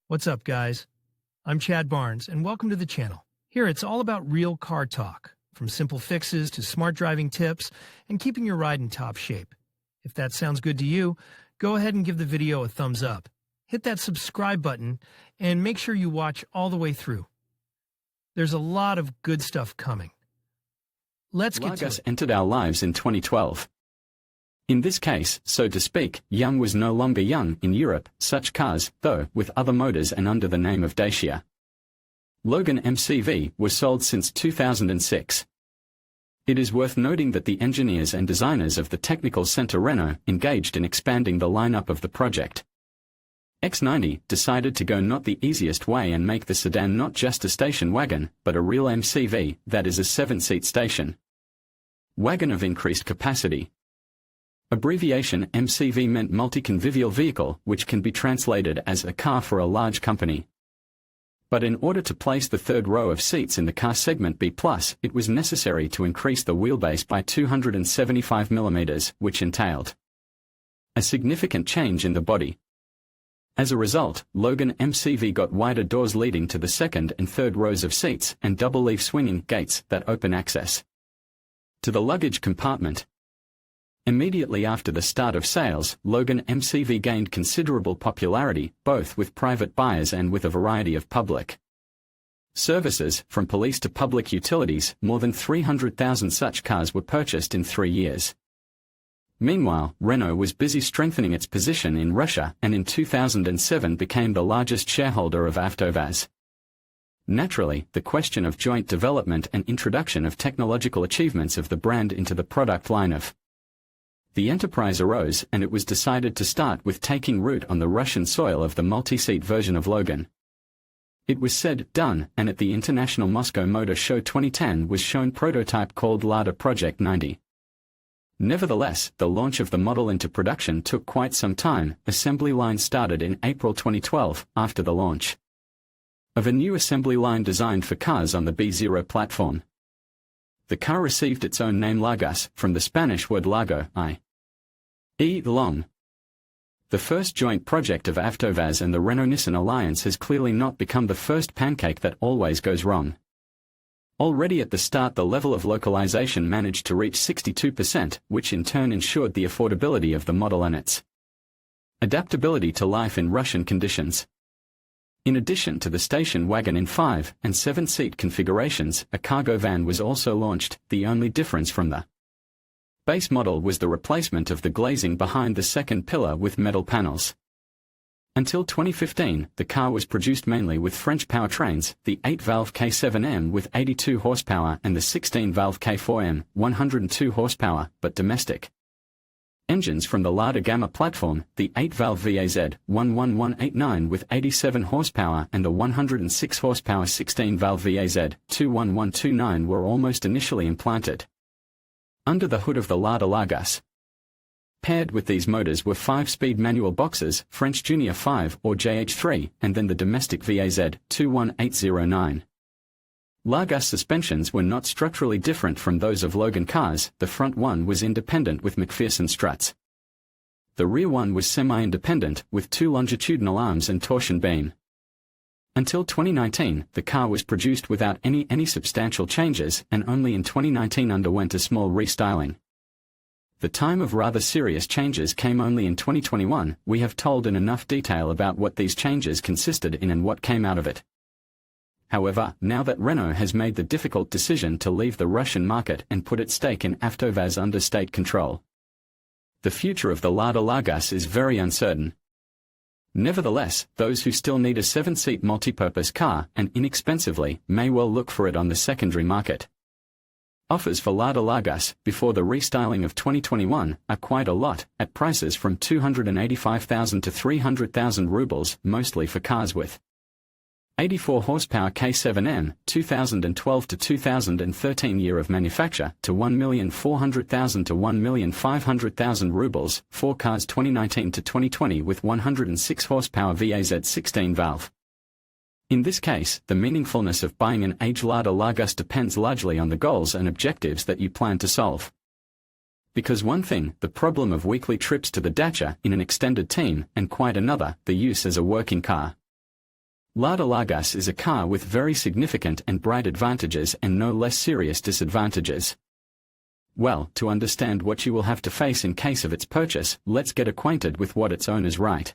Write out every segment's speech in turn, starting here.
What's up, guys? I'm Chad Barnes, and welcome to the channel. Here, it's all about real car talk, from simple fixes to smart driving tips and keeping your ride in top shape. If that sounds good to you, go ahead and give the video a thumbs up. Hit that subscribe button, and make sure you watch all the way through. There's a lot of good stuff coming. Let's get to Largus it. entered our lives in 2012. In this case, so to speak, young was no longer young in Europe, such cars, though, with other motors and under the name of Dacia. Logan MCV was sold since 2006. It is worth noting that the engineers and designers of the Technical Center Renault engaged in expanding the lineup of the project. X90 decided to go not the easiest way and make the sedan not just a station wagon, but a real MCV, that is a 7-seat station wagon of increased capacity. Abbreviation MCV meant multi-convivial vehicle, which can be translated as a car for a large company. But in order to place the third row of seats in the car segment B+, it was necessary to increase the wheelbase by 275 mm, which entailed a significant change in the body. As a result, Logan MCV got wider doors leading to the second and third rows of seats and double-leaf swinging gates that open access to the luggage compartment. Immediately after the start of sales, Logan MCV gained considerable popularity, both with private buyers and with a variety of public services, from police to public utilities. More than 300,000 such cars were purchased in 3 years. Meanwhile, Renault was busy strengthening its position in Russia and in 2007 became the largest shareholder of AvtoVAZ. Naturally, the question of joint development and introduction of technological achievements of the brand into the product line of the enterprise arose, and it was decided to start with taking root on the Russian soil of the multi-seat version of Logan. It was said, done, and at the International Moscow Motor Show 2010 was shown prototype called Lada Project 90. Nevertheless, the launch of the model into production took quite some time. Assembly line started in April 2012, after the launch of a new assembly line designed for cars on the B0 platform. The car received its own name Largus, from the Spanish word largo, i.e. long. The first joint project of AvtoVAZ and the Renault-Nissan alliance has clearly not become the first pancake that always goes wrong. Already at the start, the level of localization managed to reach 62%, which in turn ensured the affordability of the model and its adaptability to life in Russian conditions. In addition to the station wagon in 5- and 7-seat configurations, a cargo van was also launched. The only difference from the base model was the replacement of the glazing behind the second pillar with metal panels. Until 2015, the car was produced mainly with French powertrains, the 8-valve K7M with 82 horsepower and the 16-valve K4M, 102 horsepower, but domestic engines from the Lada Gamma platform, the 8-valve VAZ 11189 with 87 horsepower and the 106 horsepower 16-valve VAZ 21129 were almost initially implanted under the hood of the Lada Largus. Paired with these motors were 5-speed manual boxes, French Junior 5 or JH3, and then the domestic VAZ 21809. Largus suspensions were not structurally different from those of Logan cars. The front one was independent with McPherson struts. The rear one was semi-independent, with 2 longitudinal arms and torsion beam. Until 2019, the car was produced without any substantial changes, and only in 2019 underwent a small restyling. The time of rather serious changes came only in 2021. We have told in enough detail about what these changes consisted in and what came out of it. However, now that Renault has made the difficult decision to leave the Russian market and put its stake in AvtoVAZ under state control, the future of the Lada Largus is very uncertain. Nevertheless, those who still need a 7-seat multipurpose car, and inexpensively, may well look for it on the secondary market. Offers for Lada Largus, before the restyling of 2021, are quite a lot, at prices from 285,000 to 300,000 rubles, mostly for cars with 84 horsepower K7M, 2012 to 2013 year of manufacture, to 1,400,000 to 1,500,000 rubles, 4 cars 2019 to 2020 with 106 horsepower VAZ 16-valve. In this case, the meaningfulness of buying an aged Lada Largus depends largely on the goals and objectives that you plan to solve. Because one thing, the problem of weekly trips to the Dacia in an extended team, and quite another, the use as a working car. Lada Largus is a car with very significant and bright advantages and no less serious disadvantages. Well, to understand what you will have to face in case of its purchase, let's get acquainted with what its owners write.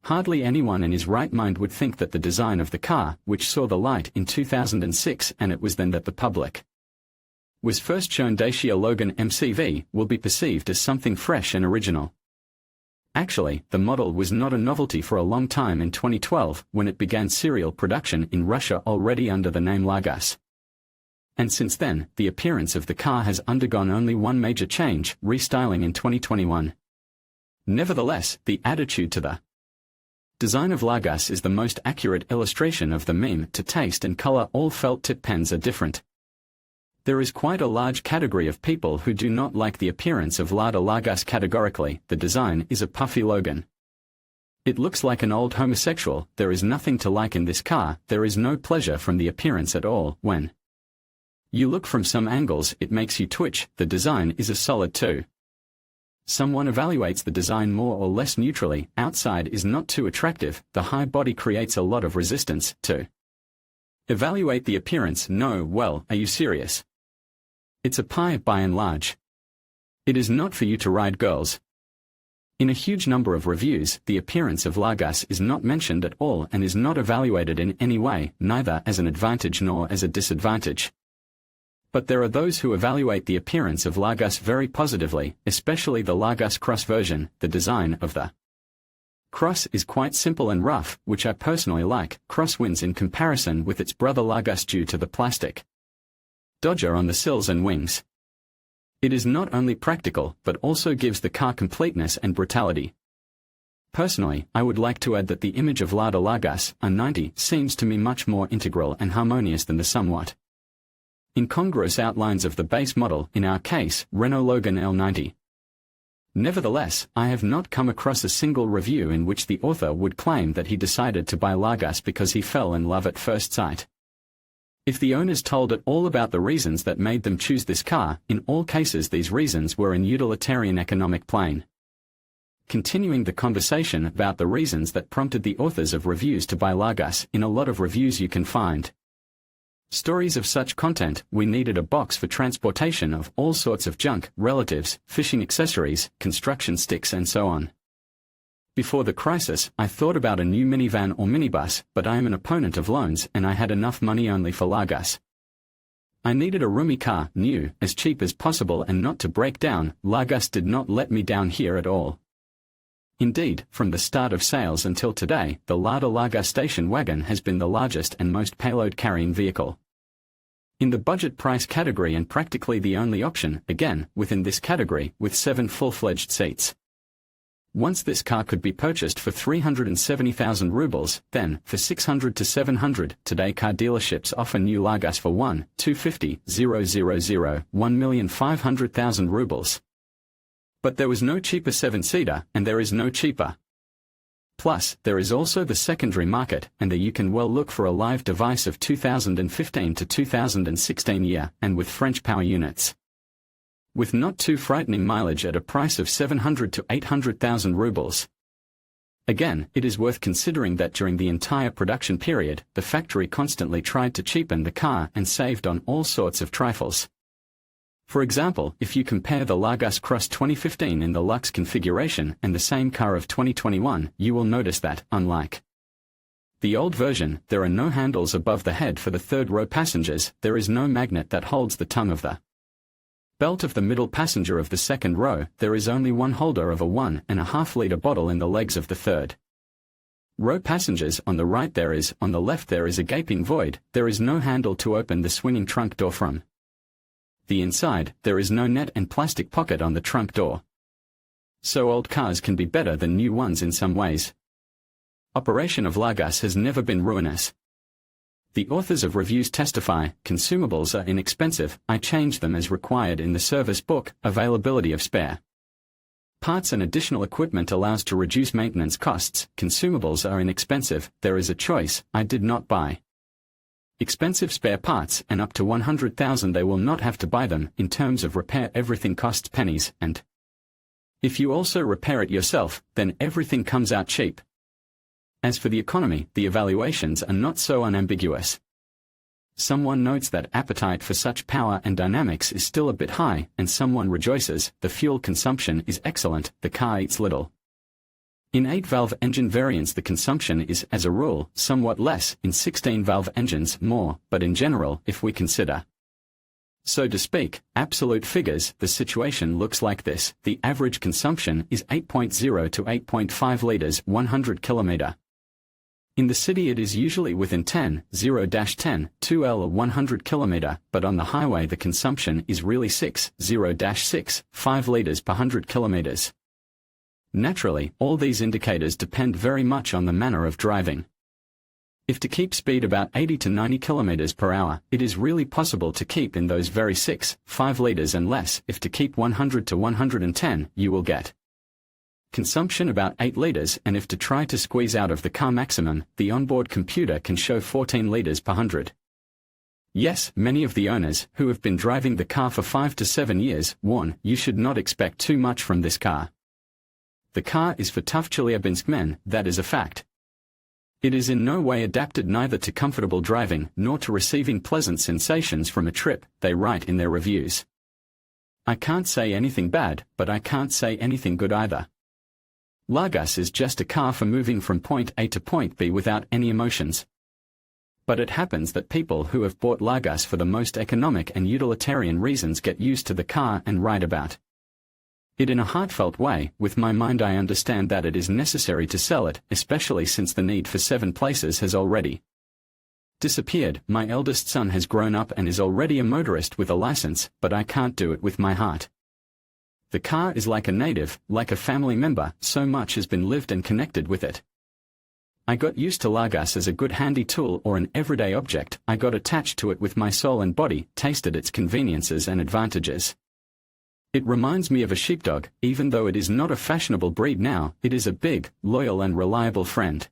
Hardly anyone in his right mind would think that the design of the car, which saw the light in 2006 and it was then that the public was first shown Dacia Logan MCV, will be perceived as something fresh and original. Actually, the model was not a novelty for a long time in 2012 when it began serial production in Russia already under the name Largus. And since then, the appearance of the car has undergone only one major change, restyling in 2021. Nevertheless, the attitude to the design of Largus is the most accurate illustration of the meme to taste and color. All felt tip pens are different. There is quite a large category of people who do not like the appearance of Lada Largus categorically. The design is a puffy Logan. It looks like an old homosexual. There is nothing to like in this car. There is no pleasure from the appearance at all. When you look from some angles, it makes you twitch. The design is a solid 2. Someone evaluates the design more or less neutrally. Outside is not too attractive. The high body creates a lot of resistance. 2. Evaluate the appearance. No, well, are you serious? It's a pie by and large. It is not for you to ride, girls. In a huge number of reviews, the appearance of Largus is not mentioned at all and is not evaluated in any way, neither as an advantage nor as a disadvantage. But there are those who evaluate the appearance of Largus very positively, especially the Largus Cross version. The design of the Cross is quite simple and rough, which I personally like. Cross wins in comparison with its brother Largus due to the plastic dodger on the sills and wings. It is not only practical, but also gives the car completeness and brutality. Personally, I would like to add that the image of Lada Largus R90 seems to me much more integral and harmonious than the somewhat incongruous outlines of the base model, in our case, Renault Logan L90. Nevertheless, I have not come across a single review in which the author would claim that he decided to buy Largus because he fell in love at first sight. If the owners told it all about the reasons that made them choose this car, in all cases these reasons were in utilitarian economic plane. Continuing the conversation about the reasons that prompted the authors of reviews to buy Largus, in a lot of reviews you can find stories of such content. We needed a box for transportation of all sorts of junk, relatives, fishing accessories, construction sticks and so on. Before the crisis, I thought about a new minivan or minibus, but I am an opponent of loans and I had enough money only for Largus. I needed a roomy car, new, as cheap as possible and not to break down. Largus did not let me down here at all. Indeed, from the start of sales until today, the Lada Largus station wagon has been the largest and most payload-carrying vehicle in the budget price category and practically the only option, again, within this category, with 7 full-fledged seats. Once this car could be purchased for 370,000 rubles, then, for 600 to 700, today car dealerships offer new Largus for 1,250,000 rubles. But there was no cheaper 7-seater, and there is no cheaper. Plus, there is also the secondary market, and there you can well look for a live device of 2015 to 2016 year, and with French power units, with not too frightening mileage at a price of 700 to 800,000 rubles. Again, it is worth considering that during the entire production period, the factory constantly tried to cheapen the car and saved on all sorts of trifles. For example, if you compare the Largus Cross 2015 in the Luxe configuration and the same car of 2021, you will notice that, unlike the old version, there are no handles above the head for the third-row passengers. There is no magnet that holds the tongue of the belt of the middle passenger of the second row. There is only one holder of a 1.5-liter bottle in the legs of the third row passengers. On the right there is, on the left there is a gaping void. There is no handle to open the swinging trunk door from the inside. There is no net and plastic pocket on the trunk door. So old cars can be better than new ones in some ways. Operation of Largus has never been ruinous. The authors of reviews testify, consumables are inexpensive. I change them as required in the service book. Availability of spare parts and additional equipment allows to reduce maintenance costs. Consumables are inexpensive. There is a choice. I did not buy expensive spare parts, and up to 100,000 they will not have to buy them. In terms of repair, everything costs pennies, and if you also repair it yourself, then everything comes out cheap. As for the economy, the evaluations are not so unambiguous. Someone notes that appetite for such power and dynamics is still a bit high, and someone rejoices, the fuel consumption is excellent, the car eats little. In 8-valve engine variants the consumption is, as a rule, somewhat less, in 16-valve engines more, but in general, if we consider, so to speak, absolute figures, the situation looks like this. The average consumption is 8.0 to 8.5 liters 100 kilometer. In the city it is usually within 10, 0-10, 2L 100 kilometer, but on the highway the consumption is really 6, 0-6, 5 liters per 100 kilometers. Naturally, all these indicators depend very much on the manner of driving. If to keep speed about 80 to 90 kilometers per hour, it is really possible to keep in those very 6, 5 liters and less. If to keep 100 to 110, you will get consumption about 8 liters, and if to try to squeeze out of the car maximum, the onboard computer can show 14 liters per 100. Yes, many of the owners, who have been driving the car for 5 to 7 years, warn, you should not expect too much from this car. The car is for tough Chelyabinsk men, that is a fact. It is in no way adapted neither to comfortable driving, nor to receiving pleasant sensations from a trip, they write in their reviews. I can't say anything bad, but I can't say anything good either. Largus is just a car for moving from point A to point B without any emotions. But it happens that people who have bought Largus for the most economic and utilitarian reasons get used to the car and ride about it in a heartfelt way. With my mind I understand that it is necessary to sell it, especially since the need for 7 places has already disappeared. My eldest son has grown up and is already a motorist with a license, but I can't do it with my heart. The car is like a native, like a family member, so much has been lived and connected with it. I got used to Largus as a good handy tool or an everyday object. I got attached to it with my soul and body, tasted its conveniences and advantages. It reminds me of a sheepdog, even though it is not a fashionable breed now, it is a big, loyal and reliable friend.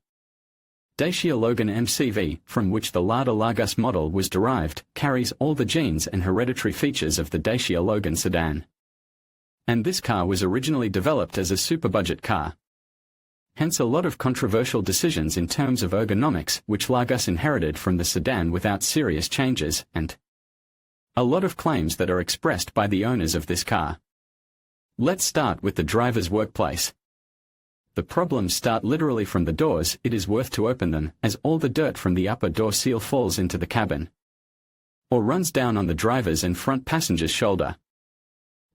Dacia Logan MCV, from which the Lada Largus model was derived, carries all the genes and hereditary features of the Dacia Logan sedan. And this car was originally developed as a super-budget car. Hence a lot of controversial decisions in terms of ergonomics, which Largus inherited from the sedan without serious changes, and a lot of claims that are expressed by the owners of this car. Let's start with the driver's workplace. The problems start literally from the doors. It is worth to open them, as all the dirt from the upper door seal falls into the cabin, or runs down on the driver's and front passenger's shoulder.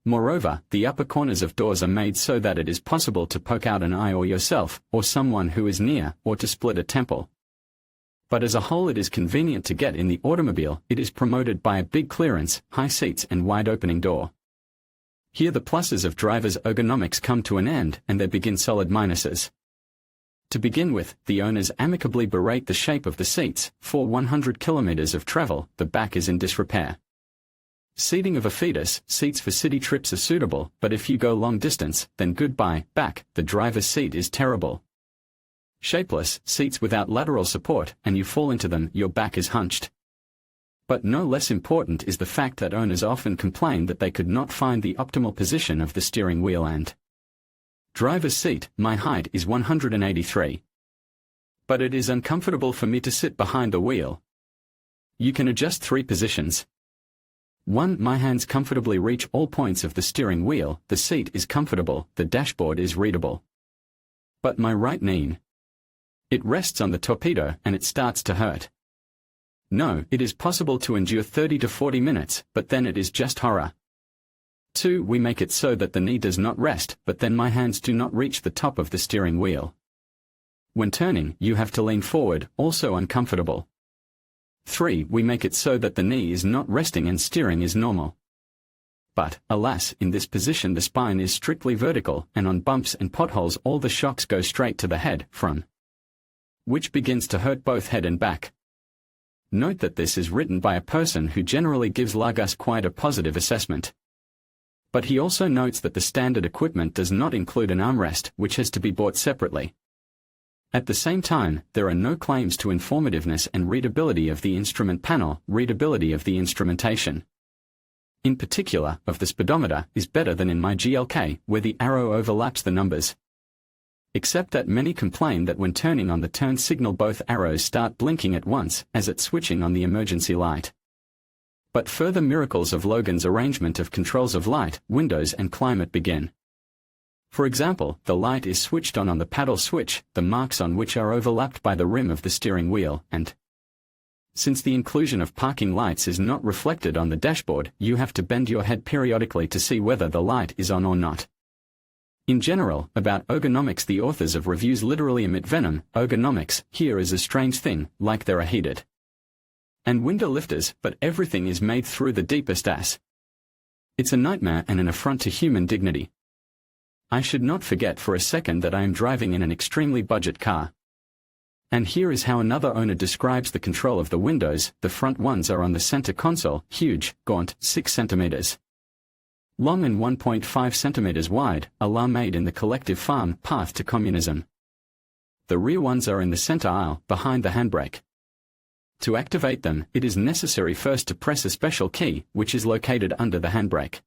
Moreover, the upper corners of doors are made so that it is possible to poke out an eye or yourself, or someone who is near, or to split a temple. But as a whole it is convenient to get in the automobile. It is promoted by a big clearance, high seats and wide opening door. Here the pluses of driver's ergonomics come to an end, and there begin solid minuses. To begin with, the owners amicably berate the shape of the seats. For 100 kilometers of travel, the back is in disrepair. Seating of a fetus, seats for city trips are suitable, but if you go long distance, then goodbye, back, the driver's seat is terrible. Shapeless, seats without lateral support, and you fall into them, your back is hunched. But no less important is the fact that owners often complain that they could not find the optimal position of the steering wheel and driver's seat. My height is 183. But it is uncomfortable for me to sit behind the wheel. You can adjust 3 positions. 1. My hands comfortably reach all points of the steering wheel, the seat is comfortable, the dashboard is readable. But my right knee, it rests on the torpedo and it starts to hurt. No, it is possible to endure 30 to 40 minutes, but then it is just horror. 2. We make it so that the knee does not rest, but then my hands do not reach the top of the steering wheel. When turning, you have to lean forward, also uncomfortable. 3. We make it so that the knee is not resting and steering is normal. But, alas, in this position the spine is strictly vertical, and on bumps and potholes all the shocks go straight to the head, from which begins to hurt both head and back. Note that this is written by a person who generally gives Largus quite a positive assessment. But he also notes that the standard equipment does not include an armrest, which has to be bought separately. At the same time, there are no claims to informativeness and readability of the instrument panel, readability of the instrumentation. In particular, of the speedometer, is better than in my GLK, where the arrow overlaps the numbers. except that many complain that when turning on the turn signal both arrows start blinking at once, as at switching on the emergency light. But further miracles of Logan's arrangement of controls of light, windows and climate begin. For example, the light is switched on the paddle switch, the marks on which are overlapped by the rim of the steering wheel, and since the inclusion of parking lights is not reflected on the dashboard, you have to bend your head periodically to see whether the light is on or not. In general, about ergonomics, the authors of reviews literally emit venom. Ergonomics here is a strange thing, like there are heated and window lifters, but everything is made through the deepest ass. It's a nightmare and an affront to human dignity. I should not forget for a second that I am driving in an extremely budget car. And here is how another owner describes the control of the windows. The front ones are on the center console, huge, gaunt, 6 centimeters long and 1.5 centimeters wide, a la made in the collective farm path to communism. The rear ones are in the center aisle, behind the handbrake. To activate them, it is necessary first to press a special key, which is located under the handbrake.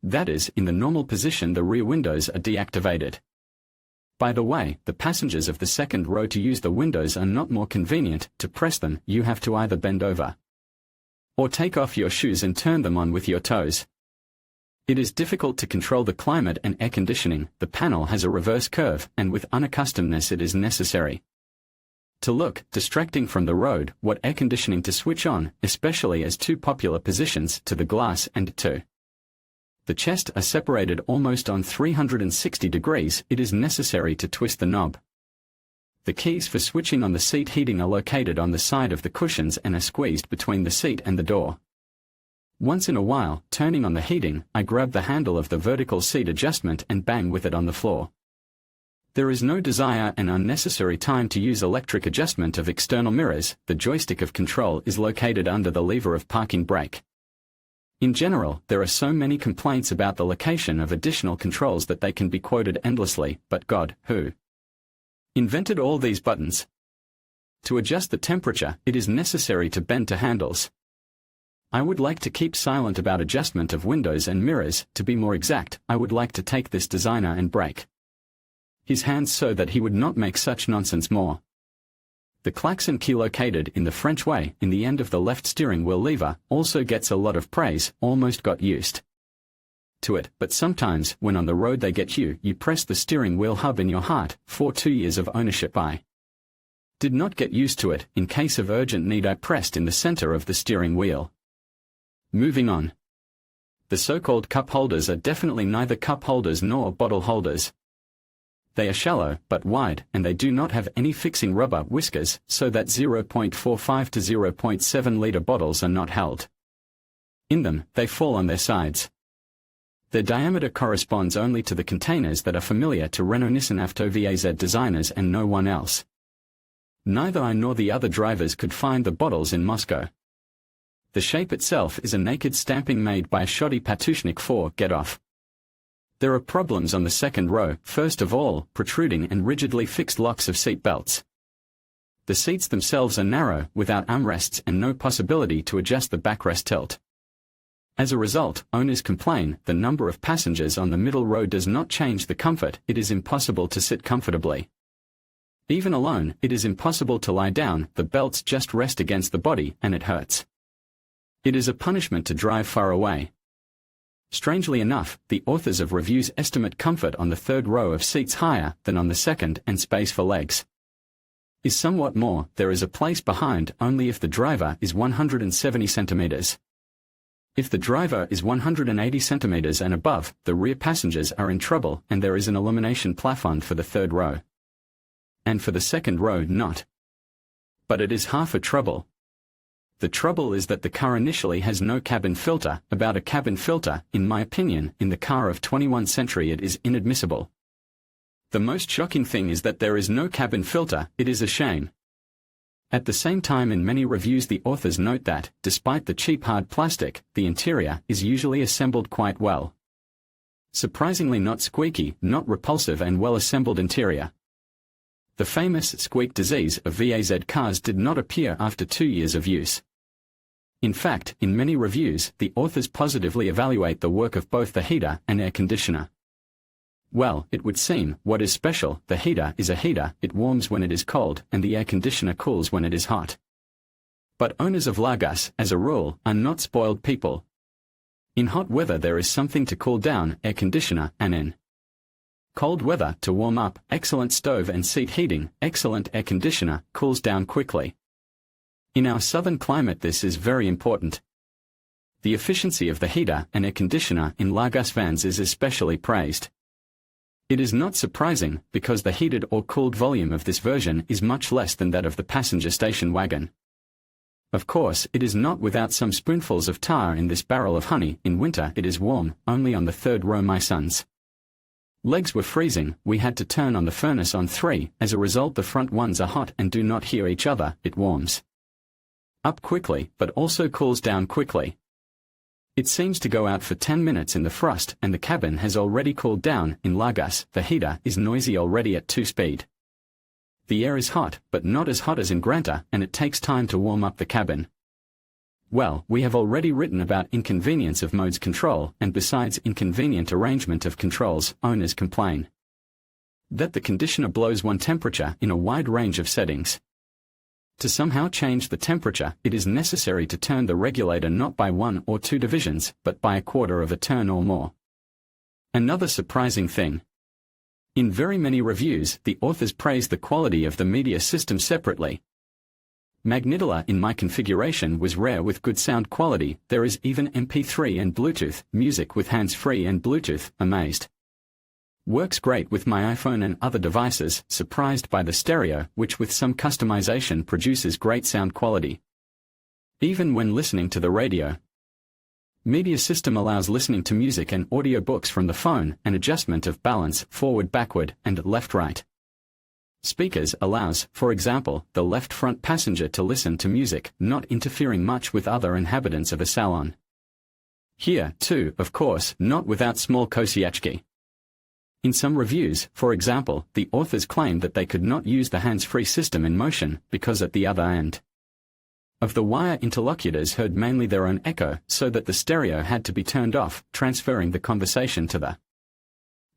That is, in the normal position the rear windows are deactivated. By the way, the passengers of the second row, to use the windows are not more convenient. To press them, you have to either bend over or take off your shoes and turn them on with your toes. It is difficult to control the climate and air conditioning. The panel has a reverse curve, and with unaccustomedness it is necessary to look distracting from the road what air conditioning to switch on, especially as two popular positions, to the glass and to the chest, are separated almost on 360 degrees. It is necessary to twist the knob. The keys for switching on the seat heating are located on the side of the cushions and are squeezed between the seat and the door. Once in a while, turning on the heating, I grab the handle of the vertical seat adjustment and bang with it on the floor. There is no desire and unnecessary time to use electric adjustment of external mirrors. The joystick of control is located under the lever of parking brake. In general, there are so many complaints about the location of additional controls that they can be quoted endlessly, but God, who invented all these buttons? To adjust the temperature, it is necessary to bend to handles. I would like to keep silent about adjustment of windows and mirrors. To be more exact, I would like to take this designer and break his hands so that he would not make such nonsense more. The klaxon key, located in the French way in the end of the left steering wheel lever, also gets a lot of praise. Almost got used to it, but sometimes when on the road they get you press the steering wheel hub in your heart. For 2 years of ownership I did not get used to it. In case of urgent need I pressed in the center of the steering wheel. Moving on. The so-called cup holders are definitely neither cup holders nor bottle holders. They are shallow but wide, and they do not have any fixing rubber whiskers, so that 0.45 to 0.7 liter bottles are not held in them. They fall on their sides. Their diameter corresponds only to the containers that are familiar to Renault-Nissan Avto VAZ designers and no one else. Neither I nor the other drivers could find the bottles in Moscow. The shape itself is a naked stamping made by a shoddy Patushnik for get off. There are problems on the second row. First of all, protruding and rigidly fixed locks of seat belts. The seats themselves are narrow, without armrests and no possibility to adjust the backrest tilt. As a result, owners complain the number of passengers on the middle row does not change the comfort. It is impossible to sit comfortably. Even alone, it is impossible to lie down. The belts just rest against the body, and it hurts. It is a punishment to drive far away. Strangely enough, the authors of reviews estimate comfort on the third row of seats higher than on the second, and space for legs is somewhat more. There is a place behind only if the driver is 170 centimeters. If the driver is 180 centimeters and above, the rear passengers are in trouble, and there is an illumination plafond for the third row. And for the second row not. But it is half a trouble. The trouble is that the car initially has no cabin filter. About a cabin filter, in my opinion, in the car of 21st century it is inadmissible. The most shocking thing is that there is no cabin filter. It is a shame. At the same time, in many reviews the authors note that, despite the cheap hard plastic, the interior is usually assembled quite well. Surprisingly not squeaky, not repulsive, and well-assembled interior. The famous squeak disease of VAZ cars did not appear after 2 years of use. In fact, in many reviews, the authors positively evaluate the work of both the heater and air conditioner. Well, it would seem, what is special, the heater is a heater, it warms when it is cold, and the air conditioner cools when it is hot. But owners of Largus, as a rule, are not spoiled people. In hot weather there is something to cool down, air conditioner, and in cold weather, to warm up, excellent stove and seat heating, excellent air conditioner, cools down quickly. In our southern climate this is very important. The efficiency of the heater and air conditioner in Largus vans is especially praised. It is not surprising, because the heated or cooled volume of this version is much less than that of the passenger station wagon. Of course, it is not without some spoonfuls of tar in this barrel of honey. In winter it is warm, only on the third row my sons' legs were freezing, we had to turn on the furnace on 3, as a result the front ones are hot and do not hear each other, it warms up quickly, but also cools down quickly. It seems to go out for 10 minutes in the frost and the cabin has already cooled down. In Largus, the heater is noisy already at 2 speed. The air is hot, but not as hot as in Granta, and it takes time to warm up the cabin. Well, we have already written about inconvenience of modes control, and besides inconvenient arrangement of controls, owners complain that the conditioner blows one temperature in a wide range of settings. To somehow change the temperature, it is necessary to turn the regulator not by 1 or 2 divisions, but by a quarter of a turn or more. Another surprising thing. In very many reviews, the authors praise the quality of the media system separately. Magnetola in my configuration was rare with good sound quality. There is even MP3 and Bluetooth, music with hands-free and Bluetooth, amazed. Works great with my iPhone and other devices, surprised by the stereo, which with some customization produces great sound quality. Even when listening to the radio. Media system allows listening to music and audiobooks from the phone, and adjustment of balance, forward-backward, and left-right. Speakers allows, for example, the left front passenger to listen to music, not interfering much with other inhabitants of a salon. Here, too, of course, not without small kosiachki. In some reviews, for example, the authors claimed that they could not use the hands-free system in motion, because at the other end of the wire interlocutors heard mainly their own echo, so that the stereo had to be turned off, transferring the conversation to the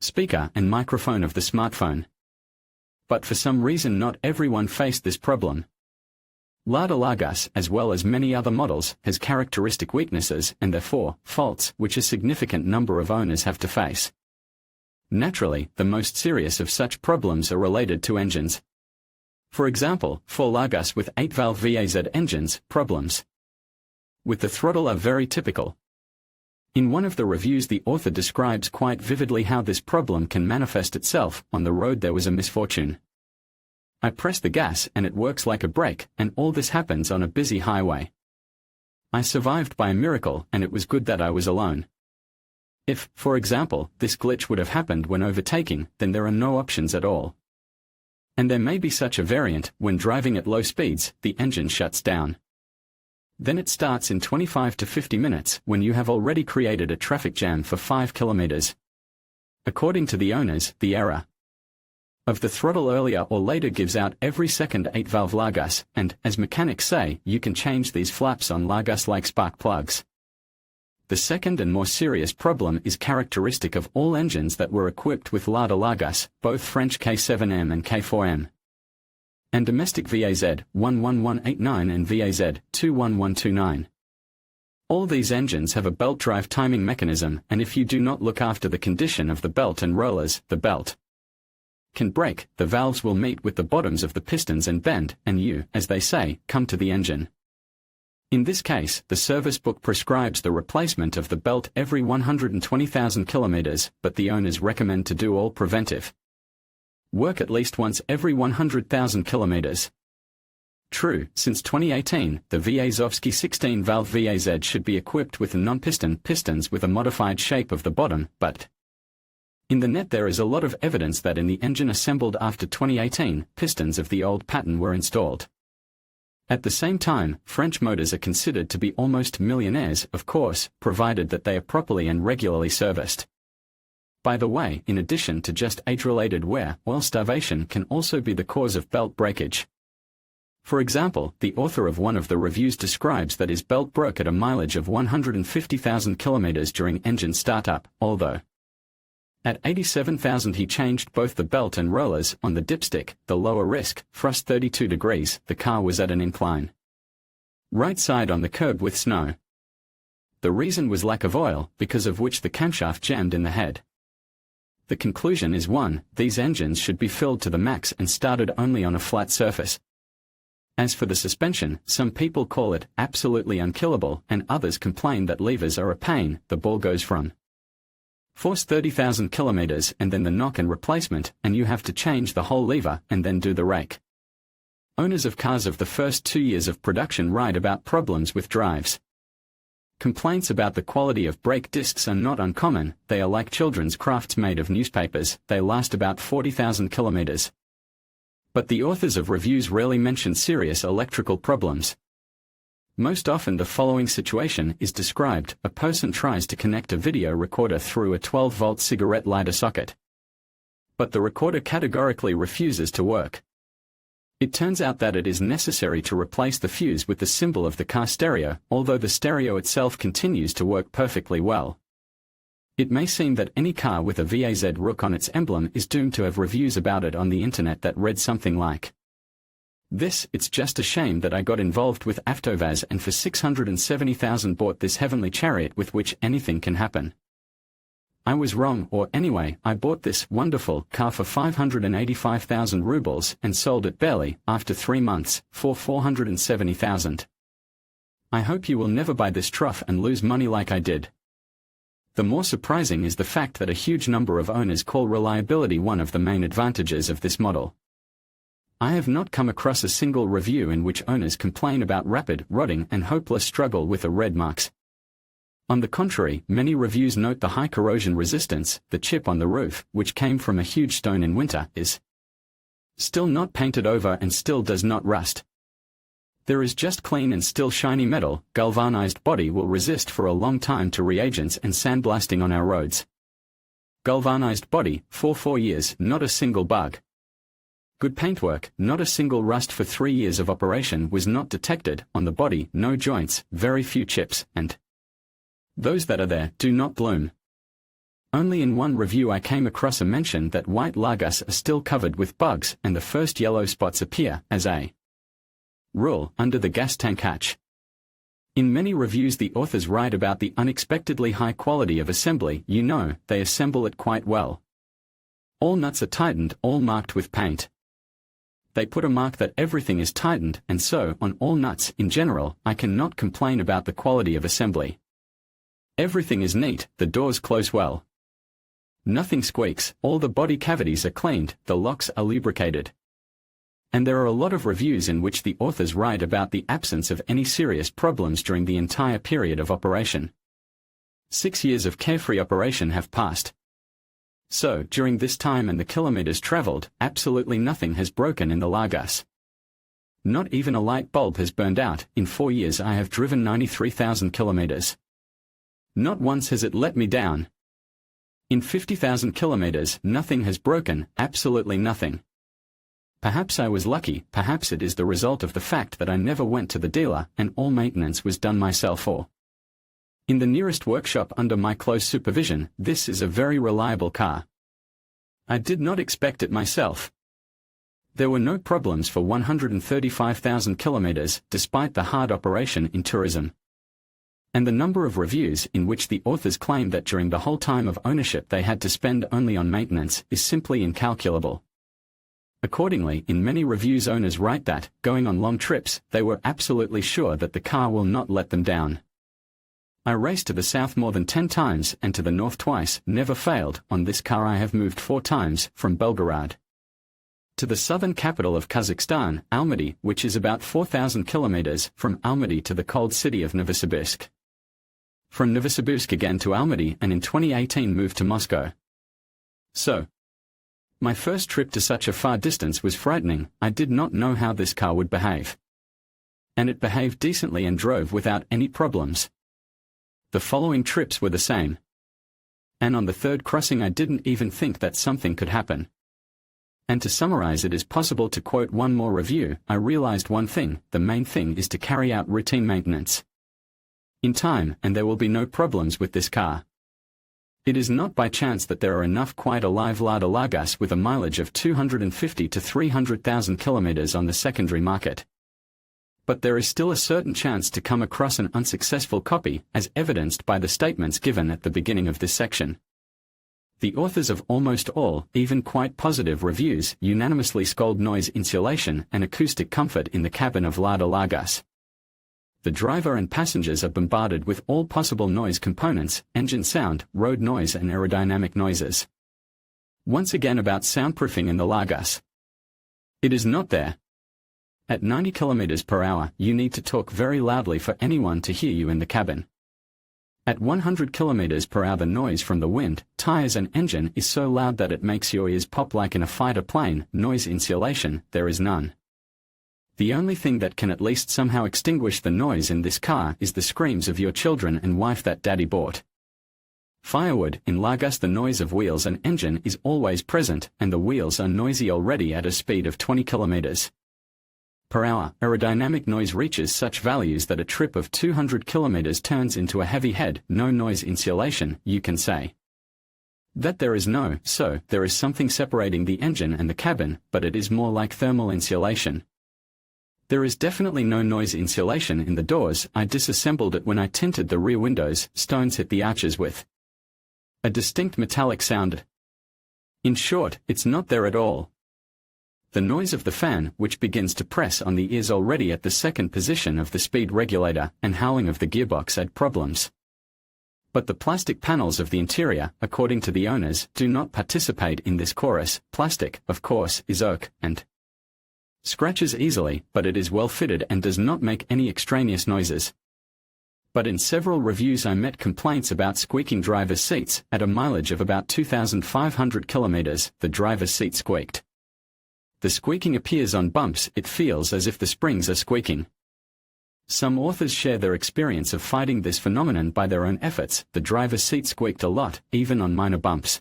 speaker and microphone of the smartphone. But for some reason not everyone faced this problem. Lada Largus, as well as many other models, has characteristic weaknesses and therefore faults which a significant number of owners have to face. Naturally, the most serious of such problems are related to engines. For example, for Largus with 8-valve VAZ engines, problems with the throttle are very typical. In one of the reviews the author describes quite vividly how this problem can manifest itself. On the road there was a misfortune. I press the gas and it works like a brake, and all this happens on a busy highway. I survived by a miracle, and it was good that I was alone. If, for example, this glitch would have happened when overtaking, then there are no options at all. And there may be such a variant. When driving at low speeds, the engine shuts down. Then it starts in 25 to 50 minutes, when you have already created a traffic jam for 5 kilometers. According to the owners, the error of the throttle earlier or later gives out every second 8-valve Largus, and, as mechanics say, you can change these flaps on Largus like spark plugs. The second and more serious problem is characteristic of all engines that were equipped with Lada Largus, both French K7M and K4M. And domestic VAZ 11189 and VAZ 21129. All these engines have a belt drive timing mechanism, and if you do not look after the condition of the belt and rollers, the belt can break, the valves will meet with the bottoms of the pistons and bend, and you, as they say, come to the engine. In this case, the service book prescribes the replacement of the belt every 120,000 kilometers, but the owners recommend to do all preventive work at least once every 100,000 kilometers. True, since 2018, the Vazovsky 16-valve VAZ should be equipped with non-piston pistons with a modified shape of the bottom, but in the net there is a lot of evidence that in the engine assembled after 2018, pistons of the old pattern were installed. At the same time, French motors are considered to be almost millionaires, of course, provided that they are properly and regularly serviced. By the way, in addition to just age-related wear, oil starvation can also be the cause of belt breakage. For example, the author of one of the reviews describes that his belt broke at a mileage of 150,000 kilometers during engine startup, although At 87,000 he changed both the belt and rollers on the dipstick, the lower risk, frost 32 degrees, the car was at an incline. Right side on the curb with snow. The reason was lack of oil, because of which the camshaft jammed in the head. The conclusion is 1. These engines should be filled to the max and started only on a flat surface. As for the suspension, some people call it absolutely unkillable and others complain that levers are a pain, the ball goes from force 30,000 kilometers and then the knock and replacement, and you have to change the whole lever and then do the rake. Owners of cars of the first 2 years of production write about problems with drives. Complaints about the quality of brake discs are not uncommon, they are like children's crafts made of newspapers, they last about 40,000 kilometers. But the authors of reviews rarely mention serious electrical problems. Most often the following situation is described: a person tries to connect a video recorder through a 12-volt cigarette lighter socket. But the recorder categorically refuses to work. It turns out that it is necessary to replace the fuse with the symbol of the car stereo, although the stereo itself continues to work perfectly well. It may seem that any car with a VAZ rook on its emblem is doomed to have reviews about it on the internet that read something like this: "It's just a shame that I got involved with Avtovaz and for 670,000 bought this heavenly chariot with which anything can happen. I was wrong, or anyway, I bought this wonderful car for 585,000 rubles and sold it barely, after 3 months, for 470,000. I hope you will never buy this trough and lose money like I did." The more surprising is the fact that a huge number of owners call reliability one of the main advantages of this model. I have not come across a single review in which owners complain about rapid rotting and hopeless struggle with the red marks. On the contrary, many reviews note the high corrosion resistance. The chip on the roof, which came from a huge stone in winter, is still not painted over and still does not rust. There is just clean and still shiny metal. Galvanized body will resist for a long time to reagents and sandblasting on our roads. Galvanized body, for 4 years, not a single bug. Good paintwork, not a single rust for 3 years of operation was not detected. On the body, no joints, very few chips, and those that are there do not bloom. Only in one review I came across a mention that white Largus are still covered with bugs and the first yellow spots appear, as a rule, under the gas tank hatch. In many reviews the authors write about the unexpectedly high quality of assembly. They assemble it quite well. All nuts are tightened, all marked with paint. They put a mark that everything is tightened, and so, on all nuts. In general, I cannot complain about the quality of assembly. Everything is neat, the doors close well. Nothing squeaks, all the body cavities are cleaned, the locks are lubricated. And there are a lot of reviews in which the authors write about the absence of any serious problems during the entire period of operation. 6 years of carefree operation have passed. So, during this time and the kilometers traveled, absolutely nothing has broken in the Largus. Not even a light bulb has burned out. In 4 years I have driven 93,000 kilometers. Not once has it let me down. In 50,000 kilometers, nothing has broken, absolutely nothing. Perhaps I was lucky, perhaps it is the result of the fact that I never went to the dealer and all maintenance was done myself or in the nearest workshop under my close supervision. This is a very reliable car. I did not expect it myself. There were no problems for 135,000 kilometers, despite the hard operation in tourism. And the number of reviews in which the authors claim that during the whole time of ownership they had to spend only on maintenance is simply incalculable. Accordingly, in many reviews owners write that, going on long trips, they were absolutely sure that the car will not let them down. I raced to the south more than 10 times and to the north twice, never failed. On this car I have moved 4 times, from Belgorod to the southern capital of Kazakhstan, Almaty, which is about 4,000 kilometers, from Almaty to the cold city of Novosibirsk. From Novosibirsk again to Almaty, and in 2018 moved to Moscow. So, my first trip to such a far distance was frightening. I did not know how this car would behave. And it behaved decently and drove without any problems. The following trips were the same. And on the third crossing I didn't even think that something could happen. And to summarize, it is possible to quote one more review. I realized one thing: the main thing is to carry out routine maintenance in time, and there will be no problems with this car. It is not by chance that there are enough quite alive Lada Largus with a mileage of 250 to 300,000 kilometers on the secondary market. But there is still a certain chance to come across an unsuccessful copy, as evidenced by the statements given at the beginning of this section. The authors of almost all, even quite positive reviews, unanimously scold noise insulation and acoustic comfort in the cabin of Lada Largus. The driver and passengers are bombarded with all possible noise components, engine sound, road noise and aerodynamic noises. Once again about soundproofing in the Largus. It is not there. At 90 km per hour, you need to talk very loudly for anyone to hear you in the cabin. At 100 km per hour, the noise from the wind, tires and engine is so loud that it makes your ears pop like in a fighter plane. Noise insulation, there is none. The only thing that can at least somehow extinguish the noise in this car is the screams of your children and wife that daddy bought. Firewood, in Largus the noise of wheels and engine is always present, and the wheels are noisy already at a speed of 20 km per hour. Aerodynamic noise reaches such values that a trip of 200 km turns into a heavy head. No noise insulation, you can say. That there is no, so there is something separating the engine and the cabin, but it is more like thermal insulation. There is definitely no noise insulation in the doors. I disassembled it when I tinted the rear windows. Stones hit the arches with a distinct metallic sound. In short, it's not there at all. The noise of the fan, which begins to press on the ears already at the second position of the speed regulator, and howling of the gearbox add problems. But the plastic panels of the interior, according to the owners, do not participate in this chorus. Plastic, of course, is oak, and scratches easily, but it is well fitted and does not make any extraneous noises. But in several reviews I met complaints about squeaking driver's seats. At a mileage of about 2,500 kilometers, the driver's seat squeaked. The squeaking appears on bumps. It feels as if the springs are squeaking. Some authors share their experience of fighting this phenomenon by their own efforts. The driver's seat squeaked a lot, even on minor bumps.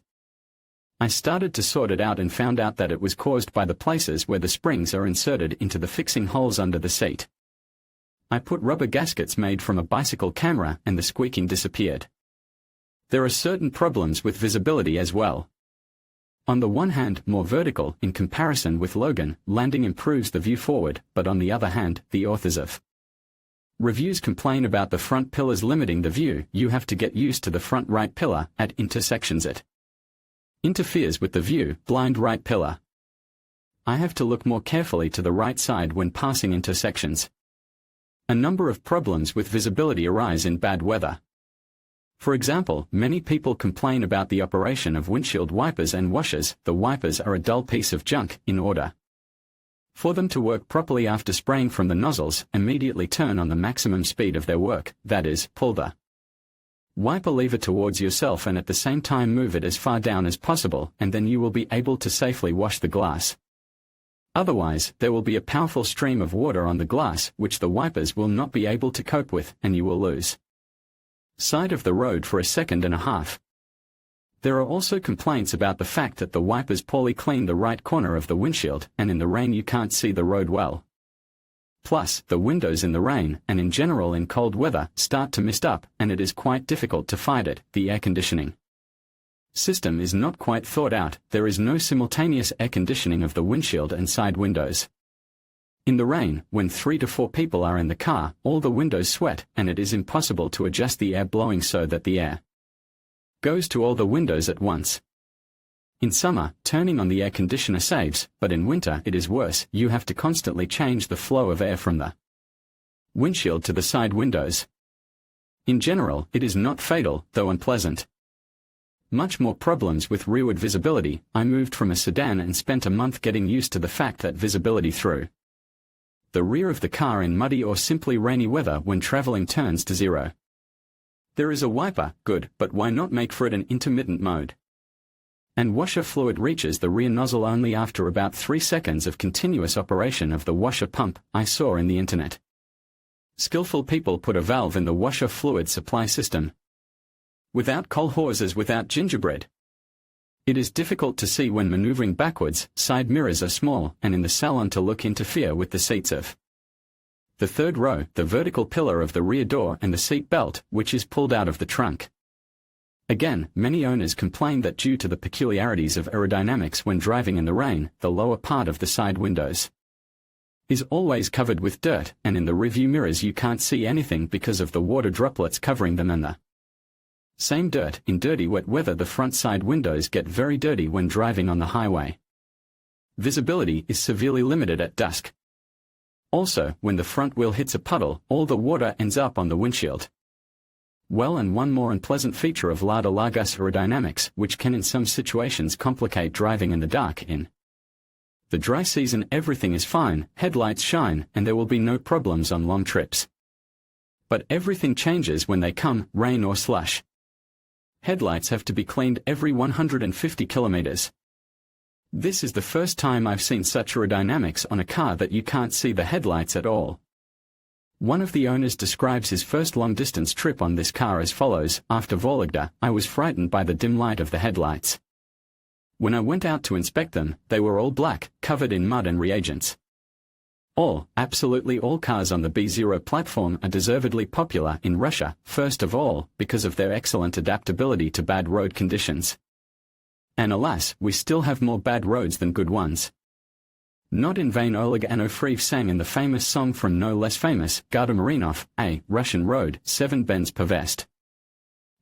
I started to sort it out and found out that it was caused by the places where the springs are inserted into the fixing holes under the seat. I put rubber gaskets made from a bicycle camera and the squeaking disappeared. There are certain problems with visibility as well. On the one hand, more vertical in comparison with Logan, landing improves the view forward, but on the other hand, the authors of reviews complain about the front pillars limiting the view. You have to get used to the front right pillar. At intersections it interferes with the view. Blind right pillar. I have to look more carefully to the right side when passing intersections. A number of problems with visibility arise in bad weather. For example, many people complain about the operation of windshield wipers and washers. The wipers are a dull piece of junk. In order for them to work properly after spraying from the nozzles, immediately turn on the maximum speed of their work, that is, pull the wiper lever towards yourself and at the same time move it as far down as possible, and then you will be able to safely wash the glass. Otherwise, there will be a powerful stream of water on the glass, which the wipers will not be able to cope with, and you will lose sight of the road for a second and a half. There are also complaints about the fact that the wipers poorly clean the right corner of the windshield, and in the rain you can't see the road well. Plus, the windows in the rain, and in general in cold weather, start to mist up, and it is quite difficult to fight it. The air conditioning system is not quite thought out. There is no simultaneous air conditioning of the windshield and side windows. In the rain, when 3 to 4 people are in the car, all the windows sweat, and it is impossible to adjust the air blowing so that the air goes to all the windows at once. In summer, turning on the air conditioner saves, but in winter it is worse. You have to constantly change the flow of air from the windshield to the side windows. In general, it is not fatal, though unpleasant. Much more problems with rearward visibility. I moved from a sedan and spent a month getting used to the fact that visibility through the rear of the car in muddy or simply rainy weather when traveling turns to zero. There is a wiper, good, but why not make for it an intermittent mode? And washer fluid reaches the rear nozzle only after about 3 seconds of continuous operation of the washer pump. I saw in the internet skillful people put a valve in the washer fluid supply system. Without coal hoses, without gingerbread. It is difficult to see when maneuvering backwards. Side mirrors are small, and in the salon to look interfere with the seats of the third row, the vertical pillar of the rear door and the seat belt, which is pulled out of the trunk. Again, many owners complain that due to the peculiarities of aerodynamics when driving in the rain, the lower part of the side windows is always covered with dirt, and in the rearview mirrors you can't see anything because of the water droplets covering them and the same dirt. In dirty wet weather, the front side windows get very dirty when driving on the highway. Visibility is severely limited at dusk. Also, when the front wheel hits a puddle, all the water ends up on the windshield. Well, and one more unpleasant feature of Lada Largus aerodynamics, which can in some situations complicate driving in the dark. In the dry season everything is fine, headlights shine, and there will be no problems on long trips. But everything changes when they come rain or slush. Headlights have to be cleaned every 150 kilometers. This is the first time I've seen such aerodynamics on a car that you can't see the headlights at all. One of the owners describes his first long-distance trip on this car as follows: "After Vologda, I was frightened by the dim light of the headlights. When I went out to inspect them, they were all black, covered in mud and reagents." Absolutely all cars on the B0 platform are deservedly popular in Russia, first of all, because of their excellent adaptability to bad road conditions. And alas, we still have more bad roads than good ones. Not in vain Oleg Anofriv sang in the famous song from no less famous, Garda Marinov, a Russian road, 7 bends per vest.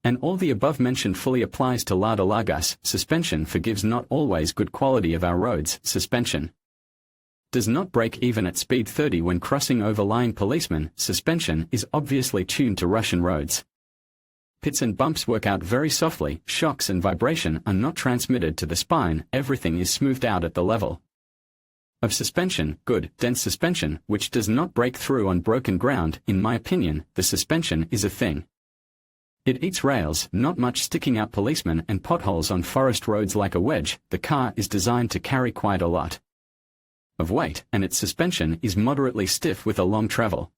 And all the above mentioned fully applies to Lada Largus. Suspension forgives not always good quality of our roads. Suspension does not break even at speed 30 when crossing overlying policemen. Suspension is obviously tuned to Russian roads. Pits and bumps work out very softly, shocks and vibration are not transmitted to the spine, everything is smoothed out at the level of suspension. Good, dense suspension, which does not break through on broken ground. In my opinion, the suspension is a thing. It eats rails, not much sticking out policemen and potholes on forest roads like a wedge. The car is designed to carry quite a lot of weight, and its suspension is moderately stiff with a long travel.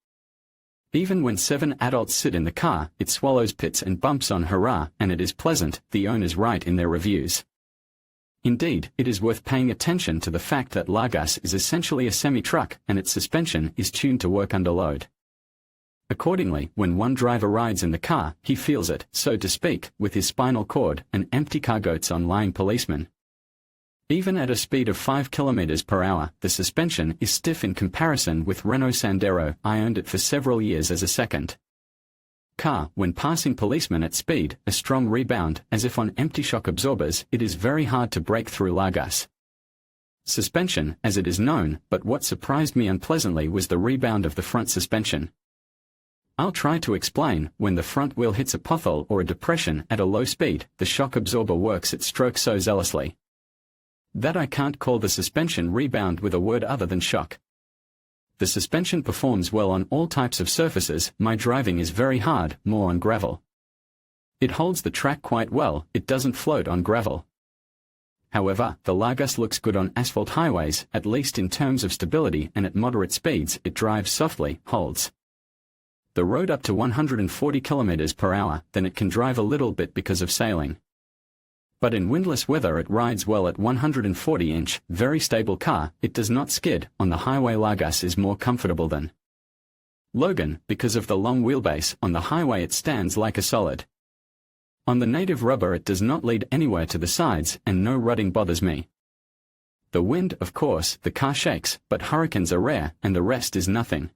Even when 7 adults sit in the car, it swallows pits and bumps on hurrah, and it is pleasant, the owners write in their reviews. Indeed, it is worth paying attention to the fact that Largus is essentially a semi-truck, and its suspension is tuned to work under load. Accordingly, when one driver rides in the car, he feels it, so to speak, with his spinal cord, and empty car goats on lying policemen. Even at a speed of 5 km per hour, the suspension is stiff in comparison with Renault Sandero. I owned it for several years as a second car. When passing policemen at speed, a strong rebound, as if on empty shock absorbers. It is very hard to break through Largus suspension, as it is known, but what surprised me unpleasantly was the rebound of the front suspension. I'll try to explain. When the front wheel hits a pothole or a depression at a low speed, the shock absorber works its stroke so zealously that I can't call the suspension rebound with a word other than shock. The suspension performs well on all types of surfaces. My driving is very hard, more on gravel. It holds the track quite well, it doesn't float on gravel. However, the Largus looks good on asphalt highways, at least in terms of stability, and at moderate speeds it drives softly, holds the road up to 140 km per hour, then it can drive a little bit because of sailing. But in windless weather it rides well at 140-inch, very stable car. It does not skid. On the highway Largus is more comfortable than Logan, because of the long wheelbase. On the highway it stands like a solid. On the native rubber it does not lead anywhere to the sides, and no rutting bothers me. The wind, of course, the car shakes, but hurricanes are rare, and the rest is nothing.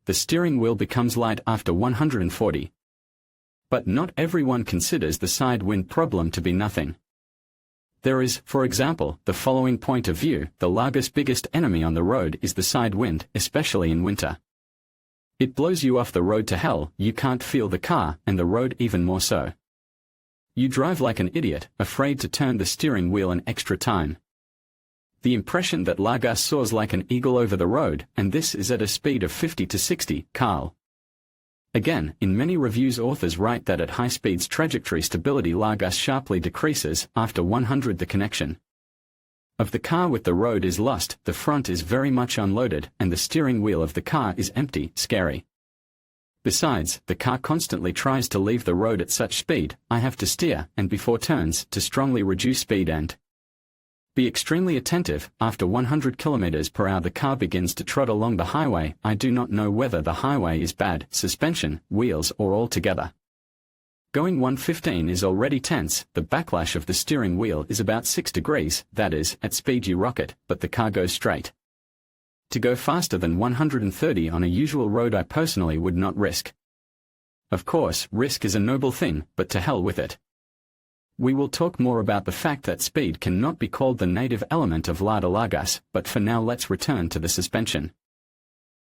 The steering wheel becomes light after 140. But not everyone considers the side wind problem to be nothing. There is, for example, the following point of view: the Largus' biggest enemy on the road is the side wind, especially in winter. It blows you off the road to hell, you can't feel the car, and the road even more so. You drive like an idiot, afraid to turn the steering wheel an extra time. The impression that Largus soars like an eagle over the road, and this is at a speed of 50 to 60, Carl. Again, in many reviews authors write that at high speeds trajectory stability Largus sharply decreases. After 100 the connection of the car with the road is lost, the front is very much unloaded, and the steering wheel of the car is empty, scary. Besides, the car constantly tries to leave the road at such speed, I have to steer, and before turns, to strongly reduce speed and be extremely attentive. After 100 km per hour the car begins to trot along the highway. I do not know whether the highway is bad, suspension, wheels, or all together. Going 115 is already tense, the backlash of the steering wheel is about 6 degrees, that is, at speed you rocket, but the car goes straight. To go faster than 130 on a usual road I personally would not risk. Of course, risk is a noble thing, but to hell with it. We will talk more about the fact that speed cannot be called the native element of Lada Largus, but for now let's return to the suspension.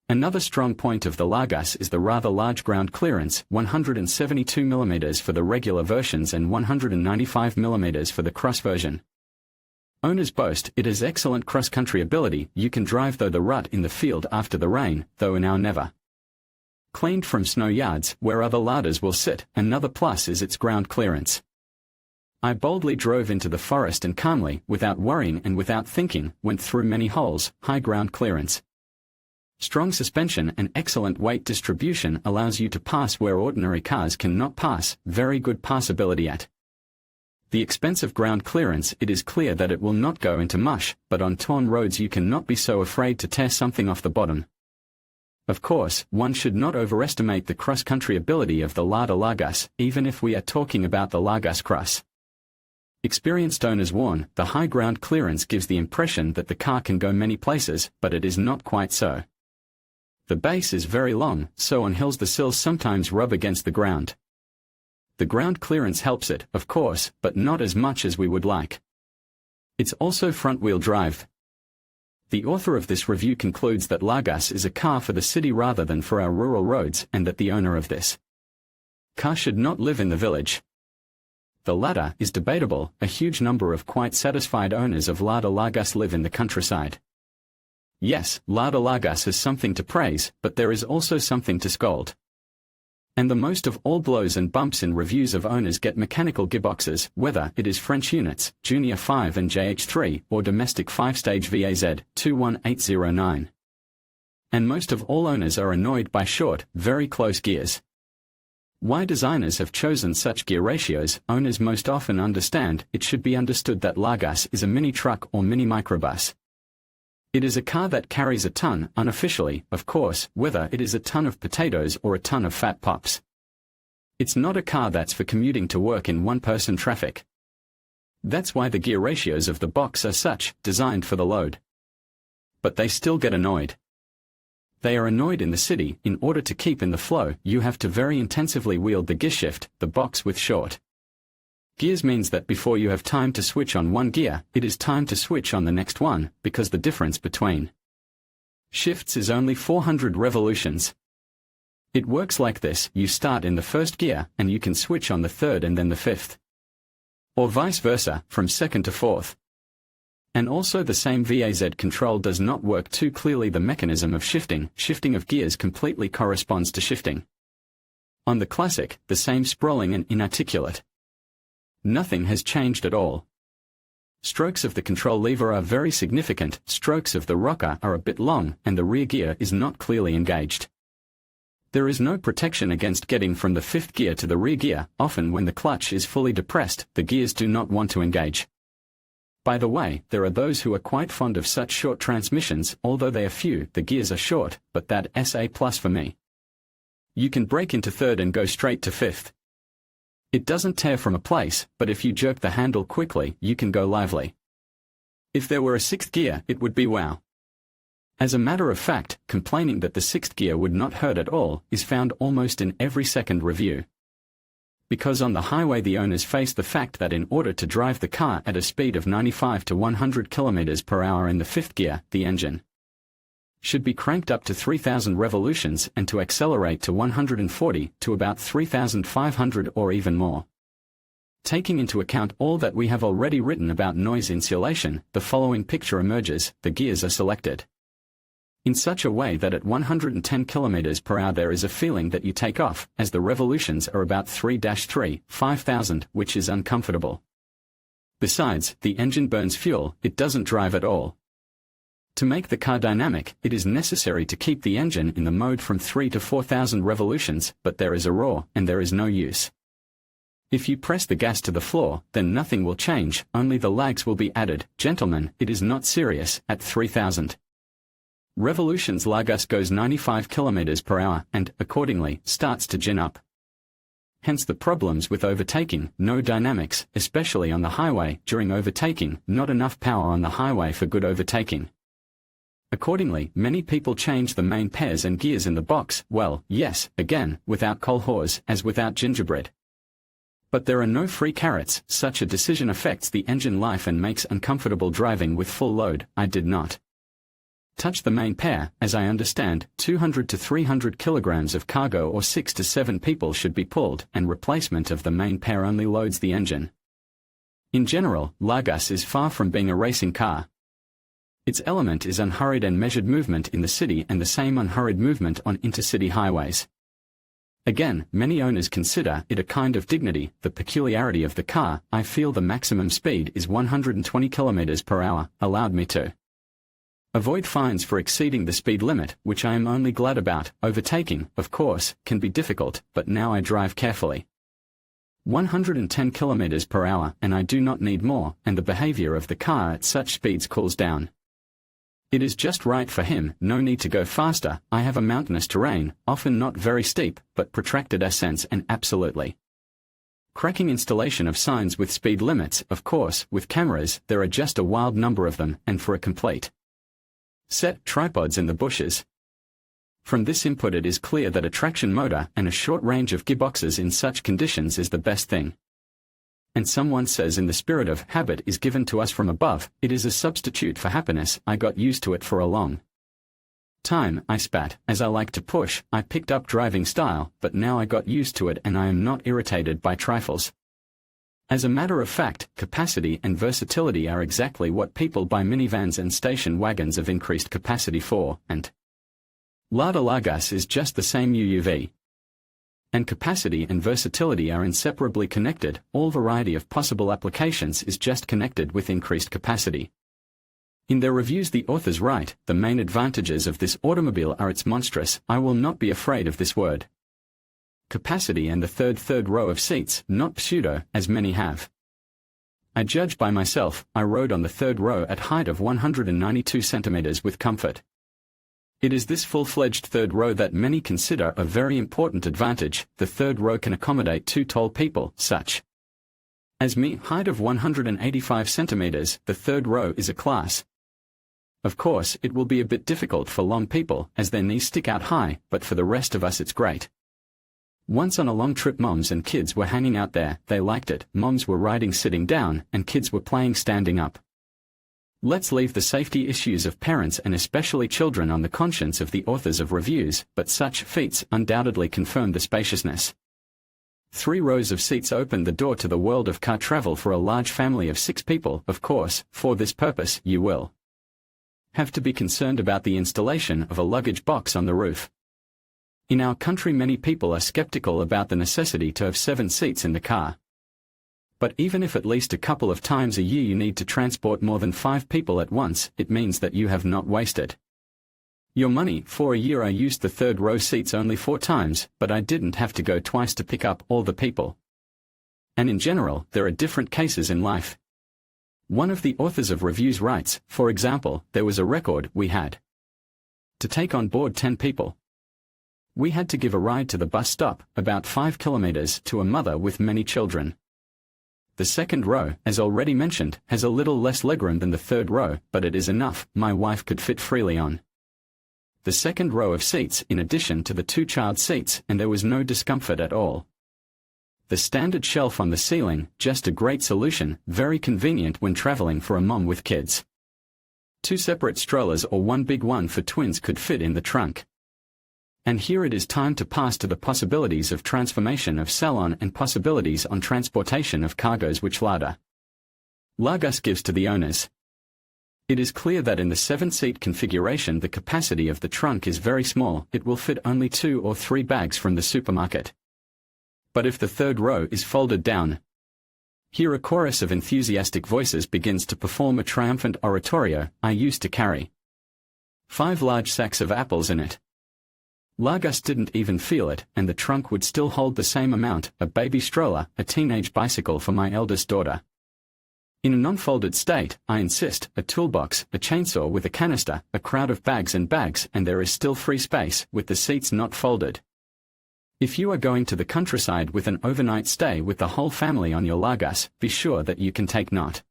Another strong point of the Largus is the rather large ground clearance, 172 mm for the regular versions and 195 mm for the cross version. Owners boast it has excellent cross-country ability, you can drive through the rut in the field after the rain, though now never. Cleaned from snow yards, where other Ladas will sit, another plus is its ground clearance. I boldly drove into the forest and calmly, without worrying and without thinking, went through many holes, high ground clearance. Strong suspension and excellent weight distribution allows you to pass where ordinary cars cannot pass, very good passability at. The expensive ground clearance, it is clear that it will not go into mush, but on torn roads you cannot be so afraid to tear something off the bottom. Of course, one should not overestimate the cross-country ability of the Lada Largus, even if we are talking about the Largus Cross. Experienced owners warn, the high ground clearance gives the impression that the car can go many places, but it is not quite so. The base is very long, so on hills the sills sometimes rub against the ground. The ground clearance helps it, of course, but not as much as we would like. It's also front-wheel drive. The author of this review concludes that Largus is a car for the city rather than for our rural roads, and that the owner of this car should not live in the village. The Lada is debatable, a huge number of quite satisfied owners of Lada Largus live in the countryside. Yes, Lada Largus has something to praise, but there is also something to scold. And the most of all blows and bumps in reviews of owners get mechanical gearboxes, whether it is French units, Junior 5 and JH3, or domestic 5-stage VAZ, 21809. And most of all owners are annoyed by short, very close gears. Why designers have chosen such gear ratios, owners most often understand. It should be understood that Largus is a mini truck or mini microbus. It is a car that carries a ton, unofficially, of course, whether it is a ton of potatoes or a ton of fat pops. It's not a car that's for commuting to work in one-person traffic. That's why the gear ratios of the box are such, designed for the load. But they still get annoyed. They are annoyed in the city. In order to keep in the flow, you have to very intensively wield the gearshift, the box with short gears means that before you have time to switch on one gear, it is time to switch on the next one, because the difference between shifts is only 400 revolutions. It works like this: you start in the first gear, and you can switch on the third and then the fifth. Or vice versa, from second to fourth. And also the same VAZ control does not work too clearly. The mechanism of shifting of gears completely corresponds to shifting. On the Classic, the same sprawling and inarticulate. Nothing has changed at all. Strokes of the control lever are very significant, strokes of the rocker are a bit long, and the rear gear is not clearly engaged. There is no protection against getting from the fifth gear to the rear gear. Often when the clutch is fully depressed, the gears do not want to engage. By the way, there are those who are quite fond of such short transmissions. Although they are few, the gears are short, but that's a plus for me. You can break into third and go straight to fifth. It doesn't tear from a place, but if you jerk the handle quickly, you can go lively. If there were a sixth gear, it would be wow. As a matter of fact, complaining that the sixth gear would not hurt at all is found almost in every second review. Because on the highway the owners face the fact that in order to drive the car at a speed of 95 to 100 km per hour in the fifth gear, the engine should be cranked up to 3,000 revolutions, and to accelerate to 140 to about 3,500 or even more. Taking into account all that we have already written about noise insulation, the following picture emerges: the gears are selected in such a way that at 110 km per hour there is a feeling that you take off, as the revolutions are about 5,000, which is uncomfortable. Besides, the engine burns fuel, it doesn't drive at all. To make the car dynamic, it is necessary to keep the engine in the mode from 3 to 4,000 revolutions, but there is a roar, and there is no use. If you press the gas to the floor, then nothing will change, only the lags will be added. Gentlemen, it is not serious. At 3,000 revolutions Largus goes 95 km per hour, and, accordingly, starts to gin up. hence the problems with overtaking, no dynamics, especially on the highway during overtaking, not enough power on the highway for good overtaking. Accordingly, many people change the main pairs and gears in the box, well, yes, again, without kolhoz, as without gingerbread. But there are no free carrots. Such a decision affects the engine life and makes uncomfortable driving with full load. I did not touch the main pair. As I understand, 200 to 300 kilograms of cargo or 6 to 7 people should be pulled, and replacement of the main pair only loads the engine. In general, Largus is far from being a racing car. Its element is unhurried and measured movement in the city and the same unhurried movement on intercity highways. Again, many owners consider it a kind of dignity, the peculiarity of the car. I feel the maximum speed is 120 km per hour, allowed me to avoid fines for exceeding the speed limit, which I am only glad about. Overtaking, of course, can be difficult, but now I drive carefully. 110 km per hour, and I do not need more, and the behavior of the car at such speeds cools down. It is just right for him, no need to go faster. I have a mountainous terrain, often not very steep, but protracted ascents and absolutely cracking installation of signs with speed limits. Of course, with cameras, there are just a wild number of them, and for a complete set, tripods in the bushes. From this input it is clear that a traction motor and a short range of gearboxes in such conditions is the best thing. And someone says in the spirit of habit is given to us from above, it is a substitute for happiness. I got used to it for a long time. I spat. As I like to push, I picked up driving style, but now I got used to it and I am not irritated by trifles. As a matter of fact, capacity and versatility are exactly what people buy minivans and station wagons of increased capacity for, and Lada Largus is just the same UUV. And capacity and versatility are inseparably connected. All variety of possible applications is just connected with increased capacity. In their reviews the authors write, the main advantages of this automobile are its monstrous, I will not be afraid of this word, capacity and the third row of seats, not pseudo, as many have. I judge by myself. I rode on the third row at height of 192 centimeters with comfort. It is this full-fledged third row that many consider a very important advantage. The third row can accommodate 2 tall people, such as me, height of 185 centimeters. The third row is a class. Of course, it will be a bit difficult for long people, as their knees stick out high, but for the rest of us it's great. Once on a long trip moms and kids were hanging out there. They liked it. Moms were riding sitting down, and kids were playing standing up. Let's leave the safety issues of parents and especially children on the conscience of the authors of reviews, but such feats undoubtedly confirm the spaciousness. 3 rows of seats open the door to the world of car travel for a large family of 6 people. Of course, for this purpose, you will have to be concerned about the installation of a luggage box on the roof. In our country many people are skeptical about the necessity to have 7 seats in the car. But even if at least a couple of times a year you need to transport more than 5 people at once, it means that you have not wasted your money. For a year I used the third row seats only 4 times, but I didn't have to go twice to pick up all the people. And in general, there are different cases in life. One of the authors of reviews writes, for example, there was a record we had to take on board 10 people. We had to give a ride to the bus stop, about 5 kilometers, to a mother with many children. The second row, as already mentioned, has a little less legroom than the third row, but it is enough. My wife could fit freely on the second row of seats in addition to the 2 child seats, and there was no discomfort at all. The standard shelf on the ceiling, just a great solution, very convenient when traveling for a mom with kids. 2 separate strollers or 1 big one for twins could fit in the trunk. And here it is time to pass to the possibilities of transformation of salon and possibilities on transportation of cargoes which Lada Largus gives to the owners. It is clear that in the 7-seat configuration the capacity of the trunk is very small. It will fit only 2 or 3 bags from the supermarket. But if the third row is folded down, here a chorus of enthusiastic voices begins to perform a triumphant oratorio. I used to carry 5 large sacks of apples in it. Largus didn't even feel it, and the trunk would still hold the same amount, a baby stroller, a teenage bicycle for my eldest daughter. In a non-folded state, I insist, a toolbox, a chainsaw with a canister, a crowd of bags, and there is still free space, with the seats not folded. If you are going to the countryside with an overnight stay with the whole family on your Largus, be sure that you can take not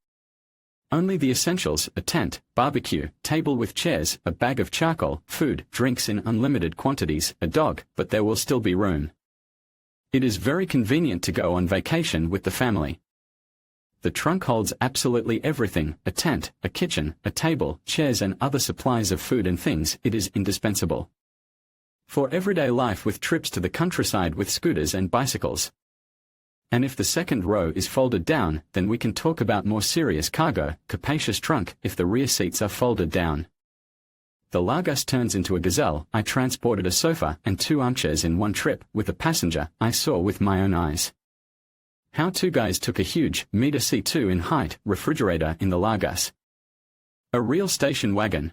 only the essentials: a tent, barbecue, table with chairs, a bag of charcoal, food, drinks in unlimited quantities, a dog, but there will still be room. It is very convenient to go on vacation with the family. The trunk holds absolutely everything: a tent, a kitchen, a table, chairs and other supplies of food and things. It is indispensable for everyday life, with trips to the countryside with scooters and bicycles. And if the second row is folded down, then we can talk about more serious cargo: capacious trunk, if the rear seats are folded down. The Largus turns into a gazelle. I transported a sofa and 2 armchairs in one trip, with a passenger I saw with my own eyes. How 2 guys took a huge, meter C2 in height, refrigerator in the Largus. A real station wagon.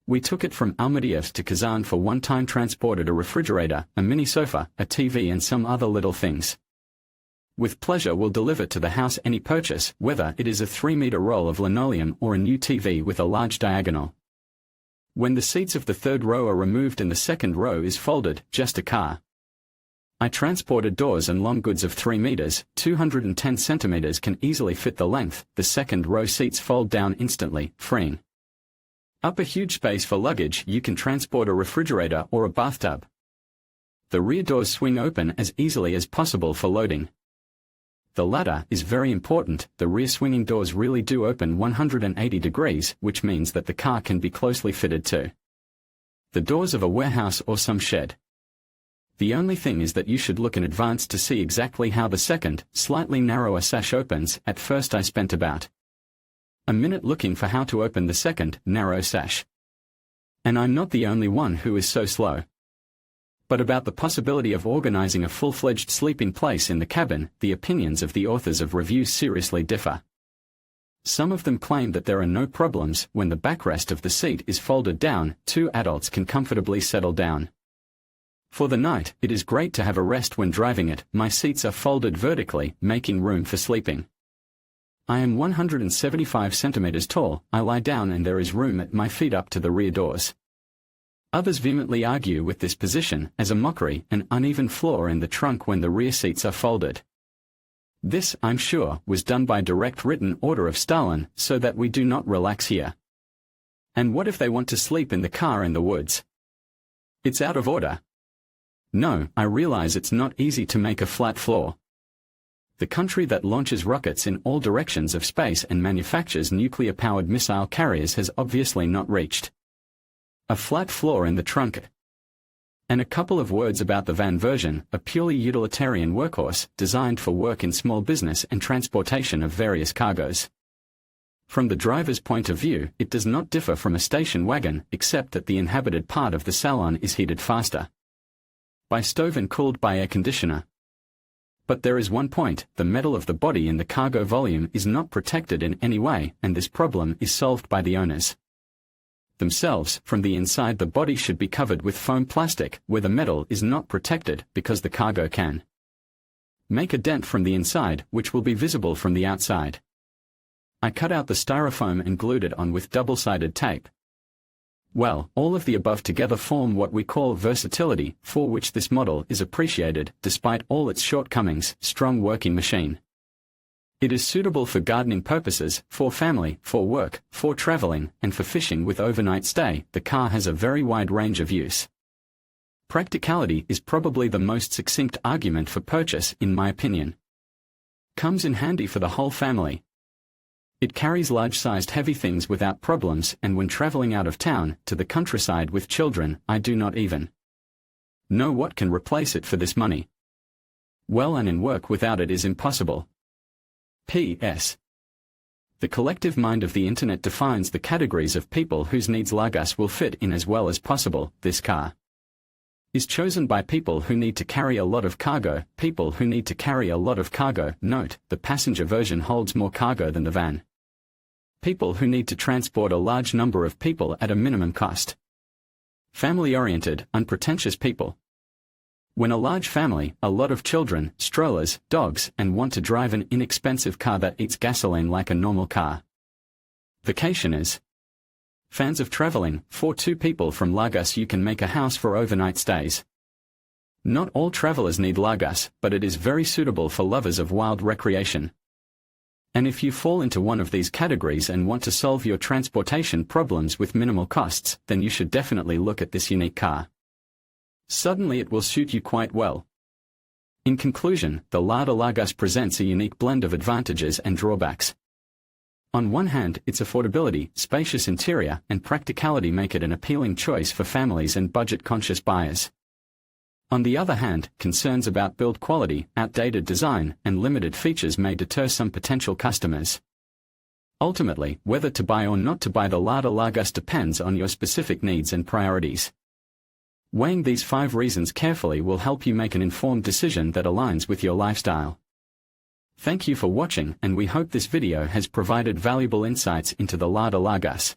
We took it from Almaty to Kazan for one time, transported a refrigerator, a mini sofa, a TV and some other little things. With pleasure we'll deliver to the house any purchase, whether it is a 3-meter roll of linoleum or a new TV with a large diagonal. When the seats of the third row are removed and the second row is folded, just a car. I transported doors and long goods of 3 meters, 210 centimeters can easily fit the length. The second row seats fold down instantly, freeing up a huge space for luggage. You can transport a refrigerator or a bathtub. The rear doors swing open as easily as possible for loading. The ladder is very important. The rear swinging doors really do open 180 degrees, which means that the car can be closely fitted to the doors of a warehouse or some shed. The only thing is that you should look in advance to see exactly how the second, slightly narrower sash opens. At first I spent about a minute looking for how to open the second, narrow sash. And I'm not the only one who is so slow. But about the possibility of organizing a full-fledged sleeping place in the cabin, the opinions of the authors of reviews seriously differ. Some of them claim that there are no problems. When the backrest of the seat is folded down, 2 adults can comfortably settle down. For the night, it is great to have a rest when driving it. My seats are folded vertically, making room for sleeping. I am 175 centimeters tall. I lie down and there is room at my feet up to the rear doors. Others vehemently argue with this position as a mockery: an uneven floor in the trunk when the rear seats are folded. This, I'm sure, was done by direct written order of Stalin, so that we do not relax here. And what if they want to sleep in the car in the woods? It's out of order. No, I realize it's not easy to make a flat floor. The country that launches rockets in all directions of space and manufactures nuclear-powered missile carriers has obviously not reached a flat floor in the trunk. And a couple of words about the van version: a purely utilitarian workhorse, designed for work in small business and transportation of various cargoes. From the driver's point of view, it does not differ from a station wagon, except that the inhabited part of the salon is heated faster by stove and cooled by air conditioner. But there is one point: the metal of the body in the cargo volume is not protected in any way, and this problem is solved by the owners themselves. From the inside, the body should be covered with foam plastic, where the metal is not protected, because the cargo can make a dent from the inside, which will be visible from the outside. I cut out the styrofoam and glued it on with double-sided tape. Well, all of the above together form what we call versatility, for which this model is appreciated. Despite all its shortcomings, strong working machine. It is suitable for gardening purposes, for family, for work, for traveling, and for fishing with overnight stay. The car has a very wide range of use. Practicality is probably the most succinct argument for purchase, in my opinion. Comes in handy for the whole family. It carries large-sized heavy things without problems, and when traveling out of town, to the countryside with children, I do not even know what can replace it for this money. Well, and in work without it is impossible. P.S. The collective mind of the internet defines the categories of people whose needs Largus will fit in as well as possible. This car is chosen by people who need to carry a lot of cargo. People who need to carry a lot of cargo. Note, the passenger version holds more cargo than the van. People who need to transport a large number of people at a minimum cost. Family-oriented, unpretentious people. When a large family, a lot of children, strollers, dogs, and want to drive an inexpensive car that eats gasoline like a normal car. Vacationers. Fans of traveling. For 2 people from Largus you can make a house for overnight stays. Not all travelers need Largus, but it is very suitable for lovers of wild recreation. And if you fall into one of these categories and want to solve your transportation problems with minimal costs, then you should definitely look at this unique car. Suddenly it will suit you quite well. In conclusion, the Lada Largus presents a unique blend of advantages and drawbacks. On one hand, its affordability, spacious interior, and practicality make it an appealing choice for families and budget-conscious buyers. On the other hand, concerns about build quality, outdated design, and limited features may deter some potential customers. Ultimately, whether to buy or not to buy the Lada Largus depends on your specific needs and priorities. Weighing these 5 reasons carefully will help you make an informed decision that aligns with your lifestyle. Thank you for watching, and we hope this video has provided valuable insights into the Lada Largus.